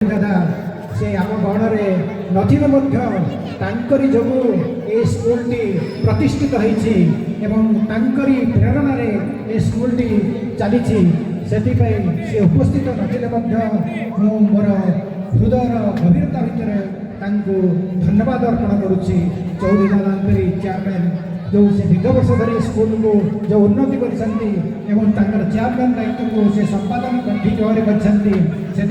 दादा से आम गणरे नथिले तांकरी जोगु ए स्कूलटी प्रतिष्ठित होईछि एवं तांकरी प्रेरणा रे ए स्कूलटी चली से उपस्थित नथिले मोर हृदयर गभीरता भितर धन्यवाद अर्पण करुच्ची। चौधरी दादांकरी चेयरमैन जो से दीर्घ वर्ष धरी स्कूल को जो उन्नति कर चेयरमैन दायित्व को से संपादन ठीक भाव से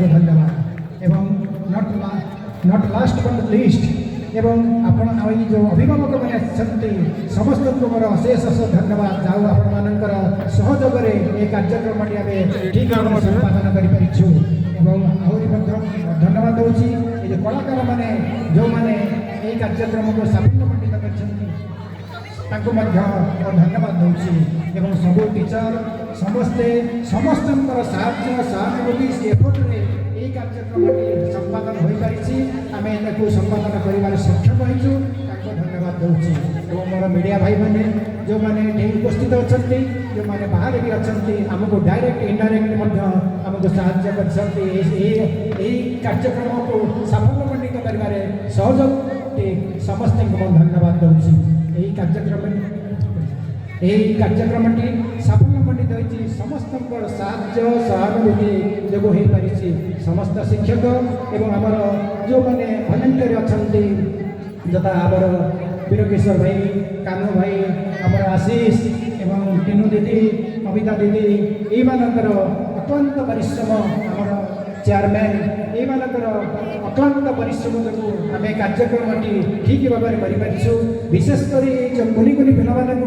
धन्यवाद एवं नॉट लास्ट बट लिस्ट एवं आपण जो अभिभावक मैंने समस्त को मोर अशेष धन्यवाद जाऊ आपर सहयोग ये कार्यक्रम ठीक भाव संपादन करूँ एवं आहरी धन्यवाद दूसरी ये कलाकार मैंने जो मैंने ये कार्यक्रम को साफल्यमंडित धन्यवाद दूसरी एवं सब टीचर समस्ते समस्त साहाय्य सहानुभूति एफर्ट्रे ये कार्यक्रम संपादन हो पारी आम या संपादन कर सक्षम होइछु धन्यवाद दूसरी एवं मोर मीडिया भाई मैंने जो मैंने उपस्थित अच्छा जो मैंने बाहर भी अच्छा आमको डायरेक्ट इनडायरेक्ट आमको साहाय्य कर कार्यक्रम को साफल्यमंडित कर सहयोग समस्त धन्यवाद दूसरी यही कार्यक्रमटी साफल्यमंडित होती समस्त साहाय्य सहानुभूति जो हो पारी समस्त शिक्षक एवं आमर जो मैंने भलेंटियर अच्छा जता आमर वीरकिशोर भाई कानू भाई आमर आशीष एवं टीनू दीदी कविता दीदी ये अक्लांत परिश्रम आमर चेयरमैन ये अक्लांत परिश्रम जो आम कार्यक्रम ठीक भाव में कर विशेषकर जो कुनी कुनी पिला